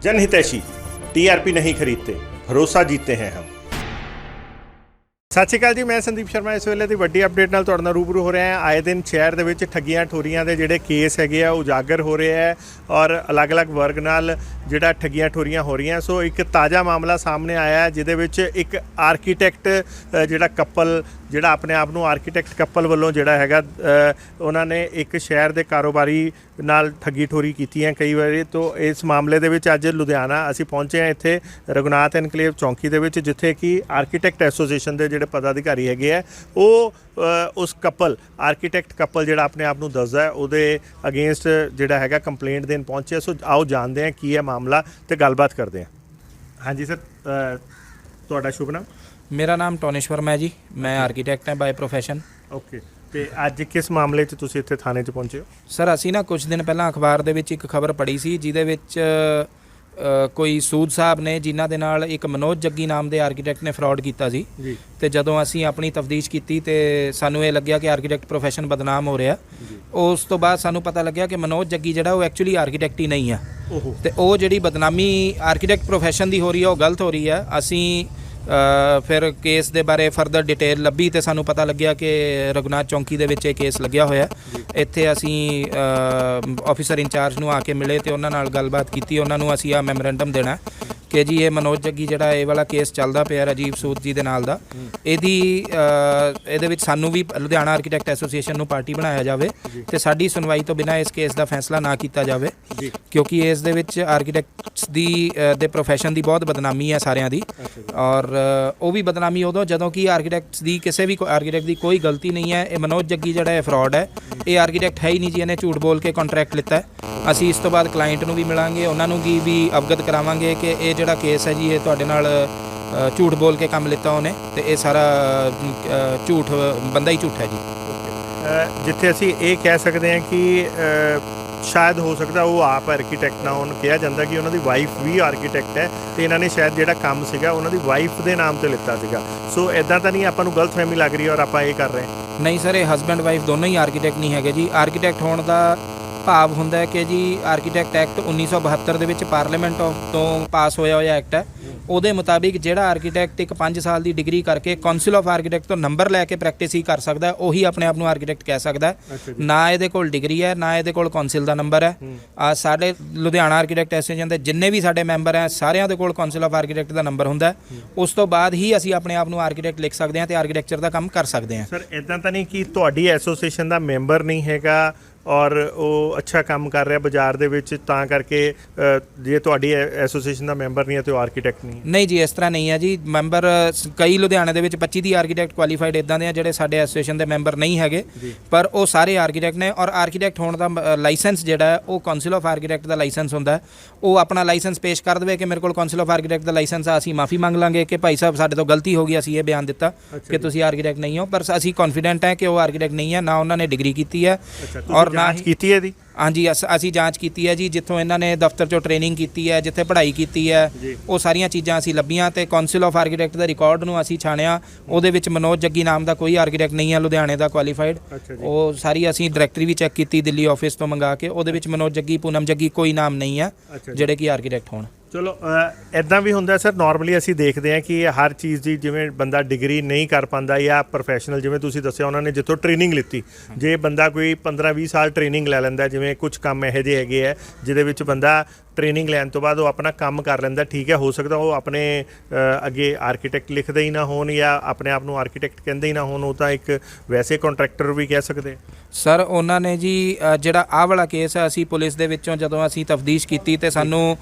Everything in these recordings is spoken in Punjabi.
जनहितैषी, टीआरपी नहीं खरीदते, भरोसा जीतते हैं हम। ਸਤਿ ਸ਼੍ਰੀ ਅਕਾਲ ਜੀ, ਮੈਂ ਸੰਦੀਪ ਸ਼ਰਮਾ। ਇਸ ਵੇਲੇ ਦੀ ਵੱਡੀ ਅਪਡੇਟ ਨਾਲ ਤੁਹਾਡੇ ਨਾਲ ਰੂਬਰੂ ਹੋ ਰਿਹਾ ਹਾਂ। ਆਏ ਦਿਨ ਸ਼ਹਿਰ ਦੇ ਵਿੱਚ ਠੱਗੀਆਂ ਠੋਰੀਆਂ ਦੇ ਜਿਹੜੇ ਕੇਸ ਹੈਗੇ ਆ ਉਜਾਗਰ ਹੋ ਰਹੇ ਹੈ ਔਰ ਅਲੱਗ-ਅਲੱਗ ਵਰਗ ਨਾਲ ਜਿਹੜਾ ਠੱਗੀਆਂ ਠੋਰੀਆਂ ਹੋ ਰਹੀਆਂ। ਸੋ ਇੱਕ ਤਾਜ਼ਾ ਮਾਮਲਾ ਸਾਹਮਣੇ ਆਇਆ ਜਿਹਦੇ ਵਿੱਚ ਇੱਕ ਆਰਕੀਟੈਕਟ ਜਿਹੜਾ ਕਪਲ ਜਿਹੜਾ ਆਪਣੇ ਆਪ ਨੂੰ ਆਰਕੀਟੈਕਟ ਕਪਲ ਵੱਲੋਂ ਜਿਹੜਾ ਹੈਗਾ ਉਹਨਾਂ ਨੇ ਇੱਕ ਸ਼ਹਿਰ ਦੇ ਕਾਰੋਬਾਰੀ ਨਾਲ ਠੱਗੀ ਠੋਰੀ ਕੀਤੀ ਹੈ ਕਈ ਵਾਰੀ। ਤੋਂ ਇਸ ਮਾਮਲੇ ਦੇ ਵਿੱਚ ਅੱਜ ਲੁਧਿਆਣਾ ਅਸੀਂ ਪਹੁੰਚੇ ਹਾਂ ਇੱਥੇ ਰਘੁਨਾਥ ਐਨਕਲੇਵ ਚੌਂਕੀ ਦੇ ਵਿੱਚ, ਜਿੱਥੇ ਕਿ ਆਰਕੀਟੈਕਟ ਐਸੋਸੀਏਸ਼ਨ ਦੇ ਜਿਹੜੇ ਪਦਾਧਿਕਾਰੀ ਹੈਗੇ ਆ ਉਹ ਉਸ ਕਪਲ ਆਰਕੀਟੈਕਟ ਕਪਲ ਜਿਹੜਾ ਆਪਣੇ ਆਪ ਨੂੰ ਦੱਸਦਾ ਉਹਦੇ ਅਗੇਂਸਟ ਜਿਹੜਾ ਹੈਗਾ ਕੰਪਲੇਂਟ ਦੇਣ ਪਹੁੰਚੇ। ਸੋ ਆਓ ਜਾਣਦੇ ਹਾਂ ਕੀ ਹੈ ਮਾਮਲਾ ਤੇ ਗੱਲਬਾਤ ਕਰਦੇ ਹਾਂ। ਹਾਂਜੀ ਸਰ, ਤੁਹਾਡਾ ਸ਼ੁਭ ਨਾਮ? ਮੇਰਾ ਨਾਮ ਟੋਨੇਸ਼ ਵਰਮਾ ਹੈ ਜੀ, ਮੈਂ ਆਰਕੀਟੈਕਟ ਹਾਂ ਬਾਏ ਪ੍ਰੋਫੈਸ਼ਨ। ਓਕੇ, ਤੇ ਅੱਜ ਕਿਸ ਮਾਮਲੇ 'ਚ ਤੁਸੀਂ ਇੱਥੇ ਥਾਣੇ 'ਚ ਪਹੁੰਚੇ ਹੋ? ਸਰ ਅਸੀਂ ਨਾ ਕੁਝ ਦਿਨ ਪਹਿਲਾਂ ਅਖਬਾਰ ਦੇ ਵਿੱਚ ਇੱਕ ਖਬਰ ਪੜ੍ਹੀ ਸੀ ਜਿਹਦੇ ਵਿੱਚ ਕੋਈ ਸੂਦ ਸਾਹਿਬ ਨੇ ਜਿਨ੍ਹਾਂ ਦੇ ਨਾਲ ਇੱਕ ਮਨੋਜ ਜੱਗੀ ਨਾਮ ਦੇ ਆਰਕੀਟੈਕਟ ਨੇ ਫਰਾਡ ਕੀਤਾ ਸੀ ਜੀ। ਤੇ ਜਦੋਂ ਅਸੀਂ ਆਪਣੀ ਤਫਤੀਸ਼ ਕੀਤੀ ਤੇ ਸਾਨੂੰ ਇਹ ਲੱਗਿਆ ਕਿ ਆਰਕੀਟੈਕਟ ਪ੍ਰੋਫੈਸ਼ਨ ਬਦਨਾਮ ਹੋ ਰਿਹਾ। ਉਸ ਤੋਂ ਬਾਅਦ ਸਾਨੂੰ ਪਤਾ ਲੱਗਿਆ ਕਿ ਮਨੋਜ ਜੱਗੀ ਜਿਹੜਾ ਉਹ ਐਕਚੁਅਲੀ ਆਰਕੀਟੈਕਟ ਹੀ ਨਹੀਂ ਆ ਤੇ ਉਹ ਜਿਹੜੀ ਬਦਨਾਮੀ ਆਰਕੀਟੈਕਟ ਪ੍ਰੋਫੈਸ਼ਨ ਦੀ ਹੋ ਰਹੀ ਹੈ ਉਹ ਗਲਤ ਹੋ ਰਹੀ ਹੈ। ਅਸੀਂ ਫਿਰ ਕੇਸ ਦੇ ਬਾਰੇ ਫਰਦਰ ਡਿਟੇਲ ਲੱਭੀ ਤੇ ਸਾਨੂੰ ਪਤਾ ਲੱਗਿਆ ਕਿ ਰਘੁਨਾਥ ਚੌਂਕੀ ਦੇ ਵਿੱਚ ਇਹ ਕੇਸ ਲੱਗਿਆ ਹੋਇਆ। ਇੱਥੇ ਅਸੀਂ ਆਫਿਸਰ ਇੰਚਾਰਜ ਨੂੰ ਆ ਕੇ ਮਿਲੇ ਤੇ ਉਹਨਾਂ ਨਾਲ ਗੱਲਬਾਤ ਕੀਤੀ। ਉਹਨਾਂ ਨੂੰ ਅਸੀਂ ਆ ਮੈਮੋਰੈਂਡਮ ਦੇਣਾ ਕਿ ਜੀ ਇਹ ਮਨੋਜ ਜੱਗੀ ਜਿਹੜਾ ਇਹ ਵਾਲਾ ਕੇਸ ਚੱਲਦਾ ਪਿਆ ਰਾਜੀਵ ਸੂਦ ਜੀ ਦੇ ਨਾਲ ਦਾ, ਇਹਦੇ ਵਿੱਚ ਸਾਨੂੰ ਵੀ ਲੁਧਿਆਣਾ ਆਰਕੀਟੈਕਟ ਐਸੋਸੀਏਸ਼ਨ ਨੂੰ ਪਾਰਟੀ ਬਣਾਇਆ ਜਾਵੇ ਤੇ ਸਾਡੀ ਸੁਣਵਾਈ ਤੋਂ ਬਿਨਾਂ ਇਸ ਕੇਸ ਦਾ ਫੈਸਲਾ ਨਾ ਕੀਤਾ ਜਾਵੇ, ਕਿਉਂਕਿ ਇਸ ਦੇ ਵਿੱਚ ਆਰਕੀਟੈਕਟਸ ਦੇ ਪ੍ਰੋਫੈਸ਼ਨ ਦੀ ਬਹੁਤ ਬਦਨਾਮੀ ਹੈ ਸਾਰਿਆਂ ਦੀ। ਔਰ ਉਹ ਵੀ ਬਦਨਾਮੀ ਉਦੋਂ ਜਦੋਂ ਕਿ ਆਰਕੀਟੈਕਟਸ ਦੀ ਕਿਸੇ ਵੀ ਆਰਕੀਟੈਕਟ ਦੀ ਕੋਈ ਗਲਤੀ ਨਹੀਂ ਹੈ। ਇਹ ਮਨੋਜ ਜੱਗੀ ਜਿਹੜਾ ਇਹ ਫਰਾਡ ਹੈ, ਇਹ ਆਰਕੀਟੈਕਟ ਹੈ ਹੀ ਨਹੀਂ ਜੀ, ਇਹਨੇ ਝੂਠ ਬੋਲ ਕੇ ਕੰਟਰੈਕਟ ਲਿੱਤਾ ਹੈ। ਅਸੀਂ ਇਸ ਤੋਂ ਬਾਅਦ ਕਲਾਇੰਟ ਨੂੰ ਵੀ ਮਿਲਾਂਗੇ, ਉਹਨਾਂ ਨੂੰ ਵੀ ਅਵਗਤ ਕਰਾਵਾਂਗੇ ਕਿ ਇਹ ਜਿਹੜਾ ਕੇਸ ਹੈ ਜੀ ਇਹ ਤੁਹਾਡੇ ਨਾਲ ਝੂਠ ਬੋਲ ਕੇ ਕੰਮ ਲਿੱਤਾ ਉਹਨੇ ਤੇ ਇਹ ਸਾਰਾ ਝੂਠ ਬੰਦਾ ਹੀ ਝੂਠ ਹੈ ਜੀ। ਜਿੱਥੇ ਅਸੀਂ ਇਹ ਕਹਿ ਸਕਦੇ ਹਾਂ ਕਿ ਸ਼ਾਇਦ ਹੋ ਸਕਦਾ ਉਹ ਆਪ ਆਰਕੀਟੈਕਟ ਨਾ ਹੋਣ, ਕਿਹਾ ਜਾਂਦਾ ਕਿ ਉਹਨਾਂ ਦੀ ਵਾਈਫ ਵੀ ਆਰਕੀਟੈਕਟ ਹੈ ਤੇ ਇਹਨਾਂ ਨੇ ਸ਼ਾਇਦ ਜਿਹੜਾ ਕੰਮ ਸੀਗਾ ਉਹਨਾਂ ਦੀ ਵਾਈਫ ਦੇ ਨਾਮ ਤੇ ਲਿੱਤਾ ਸੀਗਾ। ਸੋ ਇੱਦਾਂ ਤਾਂ ਨਹੀਂ ਆਪਾਂ ਨੂੰ ਗਲਤਫਹਿਮੀ ਲੱਗ ਰਹੀ ਔਰ ਆਪਾਂ ਇਹ ਕਰ ਰਹੇ ਹਾਂ? ਨਹੀਂ ਸਰ, ਇਹ ਹਸਬੈਂਡ ਵਾਈਫ ਦੋਨੋਂ ਹੀ ਆਰਕੀਟੈਕਟ ਨਹੀਂ ਹੈਗੇ ਜੀ। ਆਰਕੀਟੈਕਟ ਹੋਣ ਦਾ ਭਾਵ ਹੁੰਦਾ ਹੈ ਕਿ ਜੀ ਆਰਕੀਟੈਕਟ ਐਕਟ 1972 ਦੇ ਵਿੱਚ ਪਾਰਲੀਮੈਂਟ ਤੋਂ ਪਾਸ ਹੋਇਆ ਐਕਟ ਹੈ, ਉਹਦੇ ਮੁਤਾਬਿਕ ਜਿਹੜਾ ਆਰਕੀਟੈਕਟ ਇੱਕ 5 ਸਾਲ ਦੀ ਡਿਗਰੀ ਕਰਕੇ ਕਾਉਂਸਲ ਆਫ ਆਰਕੀਟੈਕਟ ਤੋਂ ਨੰਬਰ ਲੈ ਕੇ ਪ੍ਰੈਕਟਿਸ ਹੀ ਕਰ ਸਕਦਾ, ਉਹੀ ਆਪਣੇ ਆਪ ਨੂੰ ਆਰਕੀਟੈਕਟ ਕਹਿ ਸਕਦਾ। ਨਾ ਇਹਦੇ ਕੋਲ ਡਿਗਰੀ ਹੈ, ਨਾ ਇਹਦੇ ਕੋਲ ਕਾਉਂਸਲ ਦਾ ਨੰਬਰ ਹੈ। ਸਾਡੇ ਲੁਧਿਆਣਾ ਆਰਕੀਟੈਕਟ ਐਸੋਸੀਏਸ਼ਨ ਦੇ ਜਿੰਨੇ ਵੀ ਸਾਡੇ ਮੈਂਬਰ ਹੈ ਸਾਰਿਆਂ ਦੇ ਕੋਲ council of architect the number ਹੁੰਦਾ। ਉਸ ਤੋਂ ਬਾਅਦ ਹੀ ਅਸੀਂ ਆਪਣੇ ਆਪ ਨੂੰ ਆਰਕੀਟੈਕਟ ਲਿਖ ਸਕਦੇ ਹਾਂ ਤੇ ਆਰਕੀਟੈਕਚਰ ਦਾ ਕੰਮ ਕਰ ਸਕਦੇ ਹਾਂ। ਸਰ ਇੱਦਾਂ ਤਾਂ ਨਹੀਂ ਕਿ ਤੁਹਾਡੀ ਐਸੋਸੀਏਸ਼ਨ ਦਾ ਮੈਂਬਰ ਨਹੀਂ ਹੈਗਾ ਔਰ ਉਹ ਅੱਛਾ ਕੰਮ ਕਰ ਰਿਹਾ ਬਾਜ਼ਾਰ ਦੇ ਵਿੱਚ, ਤਾਂ ਕਰਕੇ ਜੇ ਤੁਹਾਡੀ ਐਸੋਸੀਏਸ਼ਨ ਦਾ ਮੈਂਬਰ ਨਹੀਂ ਹੈ ਤੇ ਉਹ ਆਰਕੀਟੈਕਟ ਨਹੀਂ ਹੈ? ਨਹੀਂ ਜੀ, ਇਸ ਤਰ੍ਹਾਂ ਨਹੀਂ ਹੈ ਜੀ। ਮੈਂਬਰ ਕਈ ਲੁਧਿਆਣੇ ਦੇ ਵਿੱਚ 25 ਦੀ ਆਰਕੀਟੈਕਟ ਕੁਆਲੀਫਾਈਡ ਇੱਦਾਂ ਦੇ ਆ ਜਿਹੜੇ ਸਾਡੇ ਐਸੋਸੀਏਸ਼ਨ ਦੇ ਮੈਂਬਰ ਨਹੀਂ ਹੈਗੇ, ਪਰ ਉਹ ਸਾਰੇ ਆਰਕੀਟੈਕਟ ਨੇ। ਔਰ ਆਰਕੀਟੈਕਟ ਹੋਣ ਦਾ ਲਾਇਸੈਂਸ ਜਿਹੜਾ ਹੈ ਉਹ ਕਾਉਂਸਲ ਆਫ ਆਰਕੀਟੈਕਟ ਦਾ ਲਾਇਸੈਂਸ ਹੁੰਦਾ। ਉਹ ਆਪਣਾ ਲਾਇਸੈਂਸ ਪੇਸ਼ ਕਰ ਦੇਵੇ ਕਿ ਮੇਰੇ ਕੋਲ ਕਾਉਂਸਲ ਆਫ ਆਰਕੀਟੈਕਟ ਦਾ ਲਾਇਸੈਂਸ ਆ, ਅਸੀਂ ਮਾਫੀ ਮੰਗ ਲਾਂਗੇ ਕਿ ਭਾਈ ਸਾਹਿਬ ਸਾਡੇ ਤੋਂ ਗਲਤੀ ਹੋ ਗਈ, ਅਸੀਂ ਇਹ ਬਿਆਨ ਦਿੱਤਾ ਕਿ ਤੁਸੀਂ ਆਰਕੀਟੈਕਟ ਨਹੀਂ ਹੋ। ਪਰ ਅਸੀਂ ਕੌਨਫੀਡੈਂਟ ਹੈ ਕਿ ਉਹ ਆਰਕੀਟੈਕਟ ਨਹੀਂ ਹੈ, ਨਾ ਉਹਨਾਂ ਨੇ ਡਿਗਰੀ ਕੀਤੀ ਹੈ ਔਰ ਨਾ ਕੀਤੀ ਹੈ ਦੀ। ਹਾਂਜੀ, ਅਸੀਂ ਜਾਂਚ ਕੀਤੀ ਹੈ ਜੀ। ਜਿੱਥੋਂ ਇਹਨਾਂ ਨੇ ਦਫ਼ਤਰ 'ਚੋਂ ਟ੍ਰੇਨਿੰਗ ਕੀਤੀ ਹੈ, ਜਿੱਥੇ ਪੜ੍ਹਾਈ ਕੀਤੀ ਹੈ, ਉਹ ਸਾਰੀਆਂ ਚੀਜ਼ਾਂ ਅਸੀਂ ਲੱਭੀਆਂ ਤੇ ਕਾਉਂਸਲ ਆਫ ਆਰਕੀਟੈਕਟ ਦੇ ਰਿਕਾਰਡ ਨੂੰ ਅਸੀਂ ਛਾਣਿਆ। ਉਹਦੇ ਵਿੱਚ ਮਨੋਜ ਜੱਗੀ ਨਾਮ ਦਾ ਕੋਈ ਆਰਕੀਟੈਕਟ ਨਹੀਂ ਹੈ ਲੁਧਿਆਣੇ ਦਾ ਕੁਆਲੀਫਾਈਡ। ਉਹ ਸਾਰੀ ਅਸੀਂ ਡਾਇਰੈਕਟਰੀ ਵੀ ਚੈੱਕ ਕੀਤੀ ਦਿੱਲੀ ਆਫਿਸ ਤੋਂ ਮੰਗਾ ਕੇ, ਉਹਦੇ ਵਿੱਚ ਮਨੋਜ ਜੱਗੀ, ਪੂਨਮ ਜੱਗੀ ਕੋਈ ਨਾਮ ਨਹੀਂ ਹੈ ਜਿਹੜੇ ਕਿ ਆਰਕੀਟੈਕਟ ਹੋਣ। ਚਲੋ ਇੱਦਾਂ ਵੀ ਹੁੰਦਾ ਸਰ, ਨਾਰਮਲੀ ਅਸੀਂ ਦੇਖਦੇ ਹਾਂ ਕਿ ਹਰ ਚੀਜ਼ ਦੀ ਜਿਵੇਂ ਬੰਦਾ ਡਿਗਰੀ ਨਹੀਂ ਕਰ ਪਾਉਂਦਾ ਜਾਂ ਪ੍ਰੋਫੈਸ਼ਨਲ ਜਿਵੇਂ ਤੁਸੀਂ ਦੱਸਿਆ ਉਹਨਾਂ ਨੇ ਜਿੱਥੋਂ ਟ੍ਰੇਨਿੰਗ ਲਿੱਤੀ, ਜੇ ਬੰਦਾ ਕੋਈ 15-20 ਸਾਲ ਟ੍ਰੇਨਿੰਗ ਲੈ ਲੈਂਦਾ, ਜਿਵੇਂ ਕੁਝ ਕੰਮ ਇਹੋ ਜਿਹੇ ਹੈਗੇ ਹੈ ਜਿਹਦੇ ਵਿੱਚ ਬੰਦਾ ਟ੍ਰੇਨਿੰਗ ਲੈਣ ਤੋਂ ਬਾਅਦ ਉਹ ਆਪਣਾ ਕੰਮ ਕਰ ਲੈਂਦਾ, ਠੀਕ ਹੈ, ਹੋ ਸਕਦਾ ਉਹ ਆਪਣੇ ਅੱਗੇ ਆਰਕੀਟੈਕਟ ਲਿਖਦੇ ਹੀ ਨਾ ਹੋਣ ਜਾਂ ਆਪਣੇ ਆਪ ਨੂੰ ਆਰਕੀਟੈਕਟ ਕਹਿੰਦੇ ਹੀ ਨਾ ਹੋਣ, ਉਹ ਤਾਂ ਇੱਕ ਵੈਸੇ ਕੰਟਰੈਕਟਰ ਵੀ ਕਹਿ ਸਕਦੇ। ਸਰ ਉਹਨਾਂ ਨੇ ਜੀ ਜਿਹੜਾ ਆਹ ਵਾਲਾ ਕੇਸ ਹੈ, ਅਸੀਂ ਪੁਲਿਸ ਦੇ ਵਿੱਚੋਂ ਜਦੋਂ ਅਸੀਂ ਤਫਤੀਸ਼ ਕੀਤੀ ਤੇ ਸਾਨੂੰ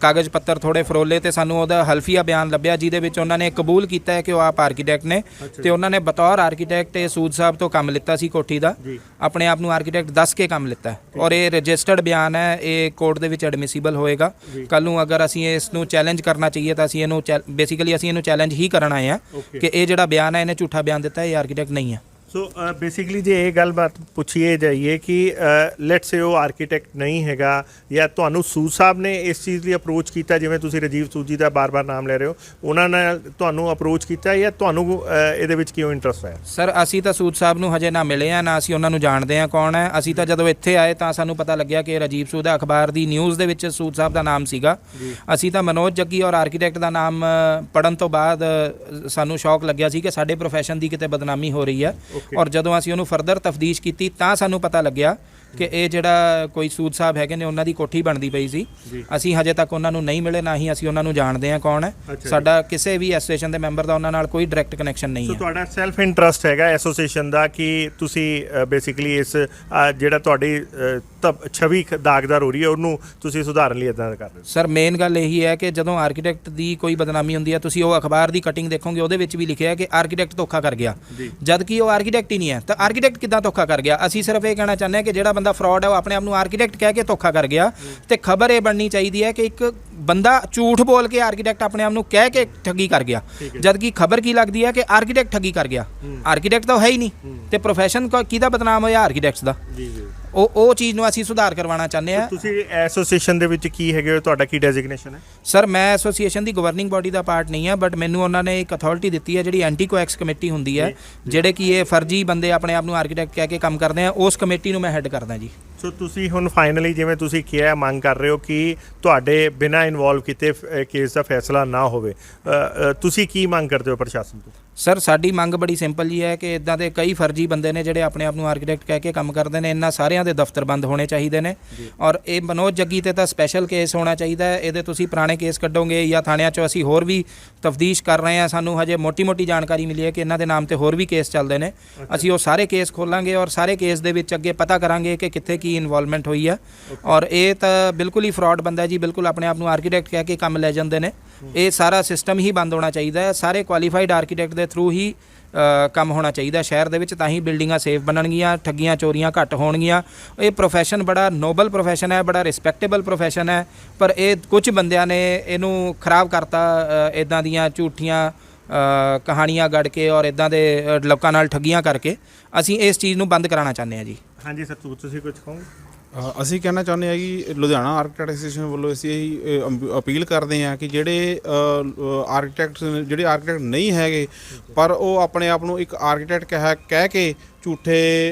ਕਾਗਜ਼ ਪੱਤਰ ਥੋੜ੍ਹੇ ਫਰੋਲੇ ਤੇ ਸਾਨੂੰ ਉਹਦਾ ਹਲਫੀਆ ਬਿਆਨ ਲੱਭਿਆ ਜਿਹਦੇ ਵਿੱਚ ਉਹਨਾਂ ਨੇ ਕਬੂਲ ਕੀਤਾ ਹੈ ਕਿ ਉਹ ਆਪ ਆਰਕੀਟੈਕਟ ਨੇ ਤੇ ਉਹਨਾਂ ਨੇ ਬਤੌਰ ਆਰਕੀਟੈਕਟ ਇਹ ਸੂਦ ਸਾਹਿਬ ਤੋਂ ਕੰਮ ਲਿੱਤਾ ਸੀ ਕੋਠੀ ਦਾ, ਆਪਣੇ ਆਪ ਨੂੰ ਆਰਕੀਟੈਕਟ ਦੱਸ ਕੇ ਕੰਮ ਲਿੱਤਾ ਔਰ ਇਹ ਰਜਿਸਟਰਡ ਬਿਆਨ ਹੈ, ਇਹ ਕੋਰਟ ਦੇ ਵਿੱਚ ਐਡਮਿਸਿਬਲ ਹੋਏਗਾ। ਕੱਲ੍ਹ ਨੂੰ ਅਗਰ ਅਸੀਂ ਇਸ ਨੂੰ ਚੈਲੰਜ ਕਰਨਾ ਚਾਹੀਏ ਤਾਂ ਅਸੀਂ ਇਹਨੂੰ ਬੇਸਿਕਲੀ ਅਸੀਂ ਇਹਨੂੰ ਚੈਲੰਜ ਹੀ ਕਰਨ ਆਏ ਹਾਂ ਕਿ ਇਹ ਜਿਹੜਾ ਬਿਆਨ ਹੈ ਇਹਨੇ ਝੂਠਾ ਬਿਆਨ ਦਿੱਤਾ, ਇਹ ਆਰਕੀਟੈਕਟ ਨਹੀਂ ਹੈ। ਸੋ ਬੇਸਿਕਲੀ ਜੇ ਇਹ ਗੱਲਬਾਤ ਪੁੱਛੀਏ ਜਾਈਏ ਕਿ ਲੈਟਸ ਸੇ ਉਹ ਆਰਕੀਟੈਕਟ ਨਹੀਂ ਹੈਗਾ ਜਾਂ ਤੁਹਾਨੂੰ ਸੂਦ ਸਾਹਿਬ ਨੇ ਇਸ ਚੀਜ਼ ਲਈ ਅਪਰੋਚ ਕੀਤਾ, ਜਿਵੇਂ ਤੁਸੀਂ ਰਾਜੀਵ ਸੂਦ ਜੀ ਦਾ ਬਾਰ-ਬਾਰ ਨਾਮ ਲੈ ਰਹੇ ਹੋ, ਉਹਨਾਂ ਨਾਲ ਤੁਹਾਨੂੰ ਅਪਰੋਚ ਕੀਤਾ ਜਾਂ ਤੁਹਾਨੂੰ ਇਹਦੇ ਵਿੱਚ ਕਿਉਂ ਇੰਟਰਸਟ ਹੈ? ਸਰ ਅਸੀਂ ਤਾਂ ਸੂਦ ਸਾਹਿਬ ਨੂੰ ਹਜੇ ਨਾ ਮਿਲੇ ਆ, ਨਾ ਅਸੀਂ ਉਹਨਾਂ ਨੂੰ ਜਾਣਦੇ ਆ ਕੌਣ ਹੈ। ਅਸੀਂ ਤਾਂ ਜਦੋਂ ਇੱਥੇ ਆਏ ਤਾਂ ਸਾਨੂੰ ਪਤਾ ਲੱਗਿਆ ਕਿ ਰਾਜੀਵ ਸੂਦ ਅਖਬਾਰ ਦੀ ਨਿਊਜ਼ ਦੇ ਵਿੱਚ ਸੂਦ ਸਾਹਿਬ ਦਾ ਨਾਮ ਸੀਗਾ। ਅਸੀਂ ਤਾਂ ਮਨੋਜ ਜੱਗੀ ਔਰ ਆਰਕੀਟੈਕਟ ਦਾ ਨਾਮ ਪੜਨ ਤੋਂ ਬਾਅਦ ਸਾਨੂੰ ਸ਼ੌਕ ਲੱਗਿਆ ਸੀ ਕਿ ਸਾਡੇ ਪ੍ਰੋਫੈਸ਼ਨ ਦੀ ਕਿਤੇ ਬਦਨਾਮੀ ਹੋ ਰਹੀ ਹੈ। ਔਰ ਜਦੋਂ ਅਸੀਂ ਉਹਨੂੰ ਫਰਦਰ ਤਫਦੀਸ਼ ਕੀਤੀ ਤਾਂ ਸਾਨੂੰ ਪਤਾ ਲੱਗਿਆ ਕਿ ਇਹ ਜਿਹੜਾ ਕੋਈ ਸੂਦ ਸਾਹਿਬ ਹੈਗੇ ਨੇ ਉਹਨਾਂ ਦੀ ਕੋਠੀ ਬਣਦੀ ਪਈ ਸੀ। ਅਸੀਂ ਹਜੇ ਤੱਕ ਉਹਨਾਂ ਨੂੰ ਨਹੀਂ ਮਿਲੇ, ਨਾ ਹੀ ਅਸੀਂ ਉਹਨਾਂ ਨੂੰ ਜਾਣਦੇ ਹਾਂ ਕੌਣ ਹੈ। ਸਾਡਾ ਕਿਸੇ ਵੀ ਐਸੋਸੀਏਸ਼ਨ ਦੇ ਮੈਂਬਰ ਦਾ ਉਹਨਾਂ ਨਾਲ ਕੋਈ ਡਾਇਰੈਕਟ ਕਨੈਕਸ਼ਨ ਨਹੀਂ ਹੈ। ਸੋ ਤੁਹਾਡਾ ਸੈਲਫ ਇੰਟਰਸਟ ਹੈਗਾ ਐਸੋਸੀਏਸ਼ਨ ਦਾ ਕਿ ਤੁਸੀਂ ਬੇਸਿਕਲੀ ਇਸ ਜਿਹੜਾ ਤੁਹਾਡੀ ਛਵੀ ਦਾਗਦਾਰ ਹੋ ਰਹੀ ਹੈ ਉਹਨੂੰ ਤੁਸੀਂ ਸੁਧਾਰਨ ਲਈ ਇਦਾਂ ਕਰ ਰਹੇ ਹੋ? ਸਰ ਮੇਨ ਗੱਲ ਇਹੀ ਹੈ ਕਿ ਜਦੋਂ ਆਰਕੀਟੈਕਟ ਦੀ ਕੋਈ ਬਦਨਾਮੀ ਹੁੰਦੀ ਹੈ, ਤੁਸੀਂ ਉਹ ਅਖਬਾਰ ਦੀ ਕਟਿੰਗ ਦੇਖੋਗੇ, ਉਹਦੇ ਵਿੱਚ ਵੀ ਲਿਖਿਆ ਹੈ ਕਿ ਆਰਕੀਟੈਕਟ ਧੋਖਾ ਕਰ ਗਿਆ, ਜਦ ਕਿ ਉਹ ਆਰਕੀਟੈਕਟ ਹੀ ਨਹੀਂ ਹੈ। ਤਾਂ ਆਰਕੀਟੈਕਟ ਕਿੱਦਾਂ ਧੋਖਾ ਕਰ ਗਿਆ? ਅਸੀਂ ਸਿਰਫ ਇਹ ਕਹਿਣਾ ਚਾਹੁੰਦੇ ਹਾਂ ਕਿ ਜਿਹੜਾ ਬੰਦਾ ਫਰਾਡ ਹੈ ਉਹ ਆਪਣੇ ਆਪ ਨੂੰ ਆਰਕੀਟੈਕਟ ਕਹਿ ਕੇ ਧੋਖਾ ਕਰ ਗਿਆ। ਤੇ ਖਬਰ ਇਹ ਬਣਨੀ ਚਾਹੀਦੀ ਹੈ ਕਿ ਇੱਕ ਬੰਦਾ ਝੂਠ ਬੋਲ ਕੇ ਆਰਕੀਟੈਕਟ ਆਪਣੇ ਆਪ ਨੂੰ ਕਹਿ ਕੇ ਠੱਗੀ ਕਰ ਗਿਆ, ਜਦ ਕਿ ਖਬਰ ਕੀ ਲੱਗਦੀ ਹੈ ਕਿ ਆਰਕੀਟੈਕਟ ਠੱਗੀ ਕਰ ਗਿਆ। ਆਰਕੀਟੈਕਟ ਤਾਂ ਹੈ ਹੀ ਨਹੀਂ, ਤੇ ਪ੍ਰੋਫੈਸ਼ਨ ਕਿਹਦਾ ਬਦਨਾਮ ਹੋਇਆ? ਆਰਕੀਟੈਕਟਸ ਦਾ। ਉਹ ਚੀਜ਼ ਨੂੰ ਅਸੀਂ ਸੁਧਾਰ ਕਰਵਾਉਣਾ ਚਾਹੁੰਦੇ ਹਾਂ। ਤੁਸੀਂ ਐਸੋਸੀਏਸ਼ਨ ਦੇ ਵਿੱਚ ਕੀ ਹੈਗੇ ਹੋ, ਤੁਹਾਡਾ ਕੀ ਡੈਜ਼ਿਗਨੇਸ਼ਨ ਹੈ? ਸਰ ਮੈਂ ਐਸੋਸੀਏਸ਼ਨ ਦੀ ਗਵਰਨਿੰਗ ਬਾਡੀ ਦਾ ਪਾਰਟ ਨਹੀਂ ਹਾਂ, ਬਟ ਮੈਨੂੰ ਉਹਨਾਂ ਨੇ ਇੱਕ ਅਥਾਰਟੀ ਦਿੱਤੀ ਹੈ ਜਿਹੜੀ ਐਂਟੀ ਕੋਐਕਸ ਕਮੇਟੀ ਹੁੰਦੀ ਹੈ, ਜਿਹੜੇ ਕਿ ਇਹ ਫਰਜ਼ੀ ਬੰਦੇ ਆਪਣੇ ਆਪ ਨੂੰ ਆਰਕੀਟੈਕਟ ਕਹਿ ਕੇ ਕੰਮ ਕਰਦੇ ਆ, ਉਸ ਕਮੇਟੀ ਨੂੰ ਮੈਂ ਹੈੱਡ ਕਰਦਾ ਜੀ। ਸੋ ਤੁਸੀਂ ਹੁਣ ਫਾਈਨਲੀ ਜਿਵੇਂ ਤੁਸੀਂ ਕਿਹਾ ਮੰਗ ਕਰ ਰਹੇ ਹੋ ਕਿ ਤੁਹਾਡੇ ਬਿਨਾਂ ਇਨਵੋਲਵ ਕੀਤੇ ਕੇਸ ਦਾ ਫੈਸਲਾ ਨਾ ਹੋਵੇ, ਤੁਸੀਂ ਕੀ ਮੰਗ ਕਰਦੇ ਹੋ ਪ੍ਰਸ਼ਾਸਨ ਤੋਂ? ਸਰ ਸਾਡੀ ਮੰਗ ਬੜੀ ਸਿੰਪਲ ਜੀ ਹੈ ਕਿ ਇਦਾਂ ਦੇ ਕਈ ਫਰਜ਼ੀ ਬੰਦੇ ਨੇ ਜਿਹੜੇ ਆਪਣੇ ਆਪ ਨੂੰ ਆਰਕੀਟੈਕਟ ਕਹਿ ਕੇ ਕੰਮ ਕਰਦੇ ਨੇ, ਇਹਨਾਂ ਸਾਰਿਆਂ ਦੇ ਦਫ਼ਤਰ ਬੰਦ ਹੋਣੇ ਚਾਹੀਦੇ ਨੇ। ਔਰ ਇਹ ਮਨੋਜ ਜੱਗੀ ਤੇ ਤਾਂ ਸਪੈਸ਼ਲ ਕੇਸ ਹੋਣਾ ਚਾਹੀਦਾ ਹੈ। ਇਹਦੇ ਤੁਸੀਂ ਪੁਰਾਣੇ ਕੇਸ ਕੱਢੋਗੇ ਜਾਂ ਥਾਣਿਆਂ 'ਚੋਂ ਅਸੀਂ ਹੋਰ ਵੀ ਤਫਦੀਸ਼ ਕਰ ਰਹੇ ਹਾਂ, ਸਾਨੂੰ ਹਜੇ ਮੋਟੀ ਜਾਣਕਾਰੀ ਮਿਲੀ ਹੈ ਕਿ ਇਹਨਾਂ ਦੇ ਨਾਮ ਤੇ ਹੋਰ ਵੀ ਕੇਸ ਚੱਲਦੇ ਨੇ। ਅਸੀਂ ਉਹ ਸਾਰੇ ਕੇਸ ਖੋਲਾਂਗੇ ਔਰ ਸਾਰੇ ਕੇਸ ਦੇ ਵਿੱਚ ਅੱਗੇ ਪਤਾ ਕਰਾਂਗੇ ਕਿ ਕਿੱਥੇ ਕੀ ਇਨਵੋਲਵਮੈਂਟ ਹੋਈ ਹੈ। ਔਰ ਇਹ ਤਾਂ ਬਿਲਕੁਲ ਹੀ ਫਰਾਡ ਬੰਦਾ ਜੀ, ਬਿਲਕੁਲ ਆਪਣੇ ਆਪ ਨੂੰ ਆਰਕੀਟੈਕਟ ਕਹਿ ਕੇ ਕੰਮ ਲੈ ਜਾਂਦੇ ਨੇ। ਇਹ ਸਾਰਾ ਸਿਸਟਮ ਹੀ ਬੰਦ ਹੋਣਾ ਚਾਹੀਦਾ ਹੈ। ਸਾਰੇ ਕੁਆਲੀਫਾਈਡ ਆਰਕੀਟੈਕਟ ਦੇ ਥਰੂ ਹੀ ਕੰਮ ਹੋਣਾ ਚਾਹੀਦਾ ਸ਼ਹਿਰ ਦੇ ਵਿੱਚ, ਤਾਂ ਹੀ ਬਿਲਡਿੰਗਾਂ ਸੇਫ ਬਣਨਗੀਆਂ, ਠੱਗੀਆਂ ਚੋਰੀਆਂ ਘੱਟ ਹੋਣਗੀਆਂ। ਇਹ ਪ੍ਰੋਫੈਸ਼ਨ ਬੜਾ ਨੋਬਲ ਪ੍ਰੋਫੈਸ਼ਨ ਹੈ, ਬੜਾ ਰਿਸਪੈਕਟੇਬਲ ਪ੍ਰੋਫੈਸ਼ਨ ਹੈ, ਪਰ ਇਹ ਕੁਝ ਬੰਦਿਆਂ ਨੇ ਇਹਨੂੰ ਖਰਾਬ ਕਰਤਾ ਇੱਦਾਂ ਦੀਆਂ ਝੂਠੀਆਂ ਕਹਾਣੀਆਂ ਗੜ ਕੇ ਔਰ ਇੱਦਾਂ ਦੇ ਲੋਕਾਂ ਨਾਲ ਠੱਗੀਆਂ ਕਰਕੇ। ਅਸੀਂ ਇਸ ਚੀਜ਼ ਨੂੰ ਬੰਦ ਕਰਾਉਣਾ ਚਾਹੁੰਦੇ ਹਾਂ ਜੀ। ਹਾਂਜੀ ਸਰ, ਤੁਸੀਂ ਕੁਝ ਕਹੋਗੇ? ਅਸੀਂ ਕਹਿਣਾ ਚਾਹੁੰਦੇ ਹਾਂ ਕਿ ਲੁਧਿਆਣਾ ਆਰਕੀਟੈਕਟ ਐਸੋਸੀਏਸ਼ਨ ਵੱਲੋਂ ਅਸੀਂ ਇਹੀ ਅਪੀਲ ਕਰਦੇ ਹਾਂ ਕਿ ਜਿਹੜੇ ਆਰਕੀਟੈਕਟ ਨਹੀਂ ਹੈਗੇ ਪਰ ਉਹ ਆਪਣੇ ਆਪ ਨੂੰ ਇੱਕ ਆਰਕੀਟੈਕਟ ਕਹਿ ਕੇ ਝੂਠੇ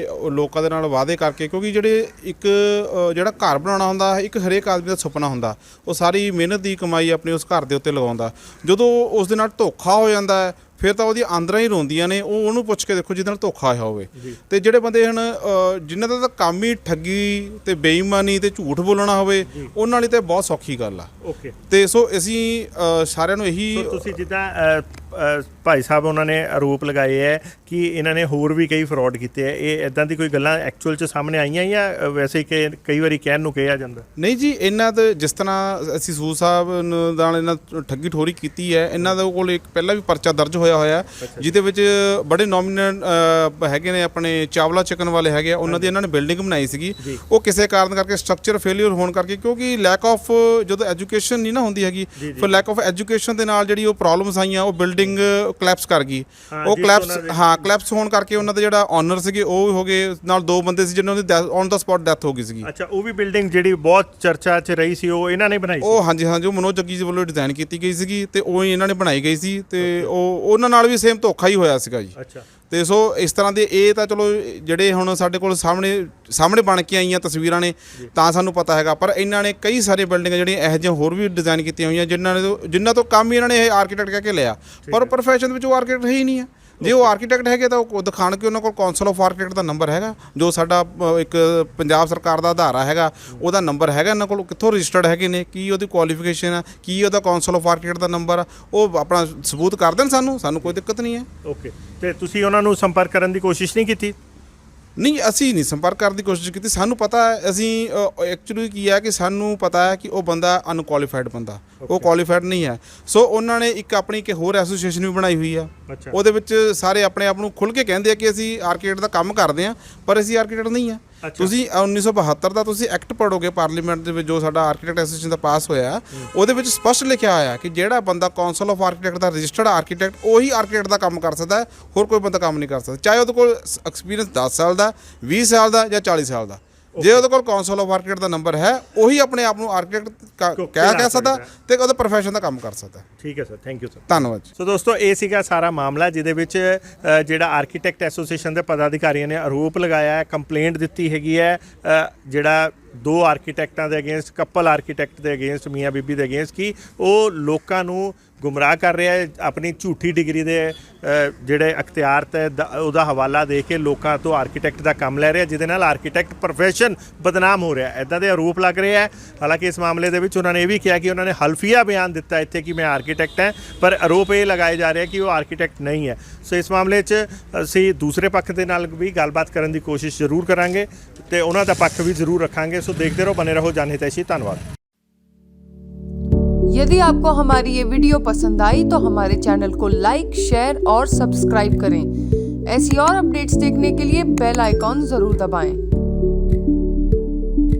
ਲੋਕਾਂ ਦੇ ਨਾਲ ਵਾਅਦੇ ਕਰਕੇ, ਕਿਉਂਕਿ ਜਿਹੜਾ ਘਰ ਬਣਾਉਣਾ ਹੁੰਦਾ ਇੱਕ ਹਰੇਕ ਆਦਮੀ ਦਾ ਸੁਪਨਾ ਹੁੰਦਾ, ਉਹ ਸਾਰੀ ਮਿਹਨਤ ਦੀ ਕਮਾਈ ਆਪਣੀ ਉਸ ਘਰ ਦੇ ਉੱਤੇ ਲਗਾਉਂਦਾ। ਜਦੋਂ ਉਸ ਦੇ ਨਾਲ ਧੋਖਾ ਹੋ ਜਾਂਦਾ ਹੈ ਫਿਰ ਤਾਂ ਉਹਦੀ ਆਂਦਰਾਂ ਹੀ ਰੋਂਦੀਆਂ ਨੇ। ਉਹਨੂੰ ਪੁੱਛ ਕੇ ਦੇਖੋ ਜਿਹਦੇ ਨਾਲ ਧੋਖਾ ਹੋਇਆ ਹੋਵੇ। ਤੇ ਜਿਹੜੇ ਬੰਦੇ ਹਨ ਜਿਨ੍ਹਾਂ ਦਾ ਤਾਂ ਕੰਮ ਹੀ ਠੱਗੀ ਤੇ ਬੇਈਮਾਨੀ ਤੇ ਝੂਠ ਬੋਲਣਾ ਹੋਵੇ, ਉਹਨਾਂ ਲਈ ਤਾਂ ਬਹੁਤ ਸੌਖੀ ਗੱਲ ਆ। ਤੇ ਸੋ ਅਸੀਂ ਸਾਰਿਆਂ ਨੂੰ ਇਹੀ, ਤੁਸੀਂ ਜਿੱਦਾਂ ਭਾਈ ਸਾਹਿਬ ਉਹਨਾਂ ਨੇ ਆਰੋਪ ਲਗਾਏ ਹੈ ਕਿ ਇਹਨਾਂ ਨੇ ਹੋਰ ਵੀ ਕਈ ਫਰਾਡ ਕੀਤੇ ਹੈ, ਇਹ ਇਦਾਂ ਦੀ ਕੋਈ ਗੱਲਾਂ ਐਕਚੁਅਲ 'ਚ ਸਾਹਮਣੇ ਆਈਆਂ ਜਾਂ ਵੈਸੇ ਕਿ ਕਈ ਵਾਰੀ ਕਹਿਣ ਨੂੰ ਕਿਹਾ ਜਾਂਦਾ? ਨਹੀਂ ਜੀ, ਇਹਨਾਂ ਦੇ ਜਿਸ ਤਰ੍ਹਾਂ ਅਸੀਂ ਸੂਦ ਸਾਹਿਬ ਨਾਲ ਇਹਨਾਂ ਠੱਗੀ ਠੋਰੀ ਕੀਤੀ ਹੈ, ਇਹਨਾਂ ਦੇ ਕੋਲ ਇੱਕ ਪਹਿਲਾਂ ਵੀ ਪਰਚਾ ਦਰਜ ਹੋਇਆ ਜਿਹਦੇ ਵਿੱਚ ਬੜੇ ਨੋਮੀਨਲ ਹੈਗੇ ਨੇ, ਆਪਣੇ ਚਾਵਲਾ ਚਿਕਨ ਵਾਲੇ ਹੈਗੇ ਆ, ਉਹਨਾਂ ਦੀ ਇਹਨਾਂ ਨੇ ਬਿਲਡਿੰਗ ਬਣਾਈ ਸੀਗੀ। ਉਹ ਕਿਸੇ ਕਾਰਨ ਕਰਕੇ ਸਟਰਕਚਰ ਫੇਲਿਅਰ ਹੋਣ ਕਰਕੇ, ਕਿਉਂਕਿ ਲੈਕ ਆਫ ਜਦੋਂ ਐਜੂਕੇਸ਼ਨ ਨਹੀਂ ਨਾ ਹੁੰਦੀ ਹੈਗੀ, ਫਿਰ ਲੈਕ ਆਫ ਐਜੂਕੇਸ਼ਨ ਦੇ ਨਾਲ ਜਿਹੜੀ ਉਹ ਪ੍ਰੋਬਲਮਸ ਆਈਆਂ, ਉਹ ਬਿਲਡਿੰਗ ਕਲੈਪਸ ਕਰ ਗਈ। ਉਹ ਕਲੈਪਸ ਹੋਣ ਕਰਕੇ ਉਹਨਾਂ ਦੇ ਜਿਹੜਾ ਓਨਰ ਸੀਗੇ ਉਹ ਹੋ ਗਏ, ਨਾਲ ਦੋ ਬੰਦੇ ਸੀ ਜਿਹਨਾਂ ਦੀ ਔਨ ਦਾ ਸਪੌਟ ਡੈਥ ਹੋ ਗਈ ਸੀਗੀ। ਅੱਛਾ, ਉਹ ਵੀ ਬਿਲਡਿੰਗ ਜਿਹੜੀ ਬਹੁਤ ਚਰਚਾ 'ਚ ਰਹੀ ਸੀ ਉਹ ਇਹਨਾਂ ਨੇ ਬਣਾਈ ਸੀ? ਉਹ ਹਾਂਜੀ, ਉਹ ਮਨੋਜ ਜੱਗੀ ਜੀ ਵੱਲੋਂ ਡਿਜ਼ਾਈਨ ਕੀਤੀ ਗਈ ਸੀਗੀ ਤੇ ਉਹ ਹੀ ਇਹਨਾਂ ਨੇ ਬਣਾਈ ਗਈ ਸੀ ਤੇ ਉਹਨਾਂ ਨਾਲ ਵੀ ਸੇਮ ਧੋਖਾ ਹੀ ਹੋਇਆ ਸੀਗਾ ਜੀ। ਅੱਛਾ। ਤੇ ਸੋ ਇਸ ਤਰ੍ਹਾਂ ਦੇ ਇਹ ਤਾਂ ਚਲੋ ਜਿਹੜੇ ਹੁਣ ਸਾਡੇ ਕੋਲ ਸਾਹਮਣੇ ਬਣ ਕੇ ਆਈਆਂ ਤਸਵੀਰਾਂ ਨੇ ਤਾਂ ਸਾਨੂੰ ਪਤਾ ਹੈਗਾ, ਪਰ ਇਹਨਾਂ ਨੇ ਕਈ ਸਾਰੇ ਬਿਲਡਿੰਗਾਂ ਜਿਹੜੀਆਂ ਇਹੋ ਜਿਹੀਆਂ ਹੋਰ ਵੀ ਡਿਜ਼ਾਈਨ ਕੀਤੀਆਂ ਹੋਈਆਂ ਜਿਨ੍ਹਾਂ ਤੋਂ ਕੰਮ ਹੀ ਇਹਨਾਂ ਨੇ ਇਹ ਆਰਕੀਟੈਕਟ ਕਹਿ ਕੇ ਲਿਆ, ਪਰ ਪ੍ਰੋਫੈਸ਼ਨ ਵਿੱਚ ਉਹ ਆਰਕੀਟੈਕਟ ਹੈ ਹੀ ਨਹੀਂ ਹੈ। ਜੇ ਉਹ ਆਰਕੀਟੈਕਟ ਹੈਗੇ ਤਾਂ ਉਹ ਦਿਖਾਣ ਕਿ ਉਹਨਾਂ ਕੋਲ council of architect the number ਹੈਗਾ, ਜੋ ਸਾਡਾ ਇੱਕ ਪੰਜਾਬ ਸਰਕਾਰ ਦਾ ਅਧਾਰਾ ਹੈਗਾ, ਉਹਦਾ ਨੰਬਰ ਹੈਗਾ ਇਹਨਾਂ ਕੋਲ, ਕਿੱਥੋਂ ਰਜਿਸਟਰਡ ਹੈਗੇ ਨੇ, ਕੀ ਉਹਦੀ ਕੁਆਲੀਫਿਕੇਸ਼ਨ ਆ, ਕੀ ਉਹਦਾ council of architect the number ਆ, ਉਹ ਆਪਣਾ ਸਬੂਤ ਕਰ ਦੇਣ ਸਾਨੂੰ ਕੋਈ ਦਿੱਕਤ ਨਹੀਂ ਹੈ। ਓਕੇ, ਤੇ ਤੁਸੀਂ ਉਹਨਾਂ ਨੂੰ ਸੰਪਰਕ ਕਰਨ ਦੀ ਕੋਸ਼ਿਸ਼ ਨਹੀਂ ਕੀਤੀ? ਨਹੀਂ, ਅਸੀਂ ਨਹੀਂ ਸੰਪਰਕ ਕਰਨ ਦੀ ਕੋਸ਼ਿਸ਼ ਕੀਤੀ। ਸਾਨੂੰ ਪਤਾ ਹੈ, ਅਸੀਂ ਐਕਚੁਅਲੀ ਕੀ ਹੈ ਕਿ ਸਾਨੂੰ ਪਤਾ ਹੈ ਕਿ ਉਹ ਬੰਦਾ ਅਨਕੁਆਲੀਫਾਈਡ ਬੰਦਾ, ਉਹ ਕੁਆਲੀਫਾਈਡ ਨਹੀਂ ਹੈ। ਸੋ ਉਹਨਾਂ ਨੇ ਇੱਕ ਆਪਣੀ ਇੱਕ ਹੋਰ ਐਸੋਸੀਏਸ਼ਨ ਵੀ ਬਣਾਈ ਹੋਈ ਆ, ਉਹਦੇ ਵਿੱਚ ਸਾਰੇ ਆਪਣੇ ਆਪ ਨੂੰ ਖੁੱਲ੍ਹ ਕੇ ਕਹਿੰਦੇ ਆ ਕਿ ਅਸੀਂ ਆਰਕੀਟੈਕਟ ਦਾ ਕੰਮ ਕਰਦੇ ਹਾਂ, ਪਰ ਅਸੀਂ ਆਰਕੀਟੈਕਟ ਨਹੀਂ ਆ। ਤੁਸੀਂ 1972 ਦਾ ਤੁਸੀਂ ਐਕਟ ਪੜੋਗੇ ਪਾਰਲੀਮੈਂਟ ਦੇ ਵਿੱਚ, ਜੋ ਸਾਡਾ ਆਰਕੀਟੈਕਟ ਐਸੋਸੀਏਸ਼ਨ ਦਾ ਪਾਸ ਹੋਇਆ, ਉਹਦੇ ਵਿੱਚ ਸਪਸ਼ਟ ਲਿਖਿਆ ਹੋਇਆ ਕਿ ਜਿਹੜਾ ਬੰਦਾ council of architect the registered architect, ਉਹੀ ਆਰਕੀਟੈਕਟ ਦਾ ਕੰਮ ਕਰ ਸਕਦਾ ਹੈ, ਹੋਰ ਕੋਈ ਬੰਦਾ ਕੰਮ ਨਹੀਂ ਕਰ ਸਕਦਾ, ਚਾਹੇ ਉਹਦੇ ਕੋਲ ਐਕਸਪੀਰੀਅੰਸ 10 ਸਾਲ ਦਾ, 20 ਸਾਲ ਦਾ ਜਾਂ 40 ਸਾਲ ਦਾ। ਜੇ ਉਹਦੇ ਕੋਲ council of architect the number ਹੈ, ਉਹੀ ਆਪਣੇ ਆਪ ਨੂੰ ਆਰਕੀਟੈਕਟ ਕਹਿ ਸਕਦਾ ਤੇ ਉਹਦਾ ਪ੍ਰੋਫੈਸ਼ਨ ਦਾ ਕੰਮ ਕਰ ਸਕਦਾ। ਠੀਕ ਹੈ ਸਰ, ਥੈਂਕ ਯੂ ਸਰ, ਧੰਨਵਾਦ। ਸੋ ਦੋਸਤੋ, ਇਹ ਸੀਗਾ ਸਾਰਾ ਮਾਮਲਾ ਜਿਹਦੇ ਵਿੱਚ ਜਿਹੜਾ ਆਰਕੀਟੈਕਟ ਐਸੋਸੀਏਸ਼ਨ ਦੇ ਪਦਾਧਿਕਾਰੀਆਂ ਨੇ ਆਰੋਪ ਲਗਾਇਆ ਹੈ, ਕੰਪਲੇਂਟ ਦਿੱਤੀ ਹੈਗੀ ਹੈ ਜਿਹੜਾ 2 ਆਰਕੀਟੈਕਟਾਂ ਦੇ ਅਗੇਂਸਟ, ਕਪਲ ਆਰਕੀਟੈਕਟ ਦੇ ਅਗੇਂਸਟ, ਮੀਆਂ ਬੀਬੀ ਦੇ ਅਗੇਂਸਟ, ਕਿ ਉਹ ਲੋਕਾਂ ਨੂੰ ਗੁੰਮਰਾਹ ਕਰ ਰਿਹਾ ਹੈ, ਆਪਣੀ ਝੂਠੀ ਡਿਗਰੀ ਦੇ ਜਿਹੜੇ ਅਖਤਿਆਰ ਤੇ ਉਹਦਾ ਹਵਾਲਾ ਦੇ ਕੇ ਲੋਕਾਂ ਤੋਂ ਆਰਕੀਟੈਕਟ ਦਾ ਕੰਮ ਲੈ ਰਿਹਾ, ਜਿਹਦੇ ਨਾਲ ਆਰਕੀਟੈਕਟ ਪ੍ਰੋਫੈਸ਼ਨ ਬਦਨਾਮ ਹੋ ਰਿਹਾ। ਇੱਦਾਂ ਦੇ ਆਰੋਪ ਲੱਗ ਰਹੇ ਹੈ। ਹਾਲਾਂਕਿ ਇਸ ਮਾਮਲੇ ਦੇ ਵਿੱਚ ਉਹਨਾਂ ਨੇ ਇਹ ਵੀ ਕਿਹਾ ਕਿ ਉਹਨਾਂ ਨੇ ਹਲਫੀਆ ਬਿਆਨ ਦਿੱਤਾ ਇੱਥੇ ਕਿ ਮੈਂ ਆਰਕੀਟੈਕਟ ਹਾਂ, ਪਰ ਆਰੋਪ ਇਹ ਲਗਾਏ ਜਾ ਰਹੇ ਕਿ ਉਹ ਆਰਕੀਟੈਕਟ ਨਹੀਂ ਹੈ। ਸੋ ਇਸ ਮਾਮਲੇ 'ਚ ਅਸੀਂ ਦੂਸਰੇ ਪੱਖ ਦੇ ਨਾਲ ਵੀ ਗੱਲਬਾਤ ਕਰਨ ਦੀ ਕੋਸ਼ਿਸ਼ ਜ਼ਰੂਰ ਕਰਾਂਗੇ ਤੇ ਉਹਨਾਂ ਦਾ ਪੱਖ ਵੀ ਜ਼ਰੂਰ ਰੱਖਾਂਗੇ। ਸੋ ਦੇਖਦੇ ਰਹੋ, बने रहो जान हितैषी। धन्यवाद। यदि आपको हमारी ये वीडियो पसंद आई तो हमारे चैनल को लाइक, शेयर और सब्सक्राइब करें। ऐसी और अपडेट्स देखने के लिए बेल आइकॉन जरूर दबाएं।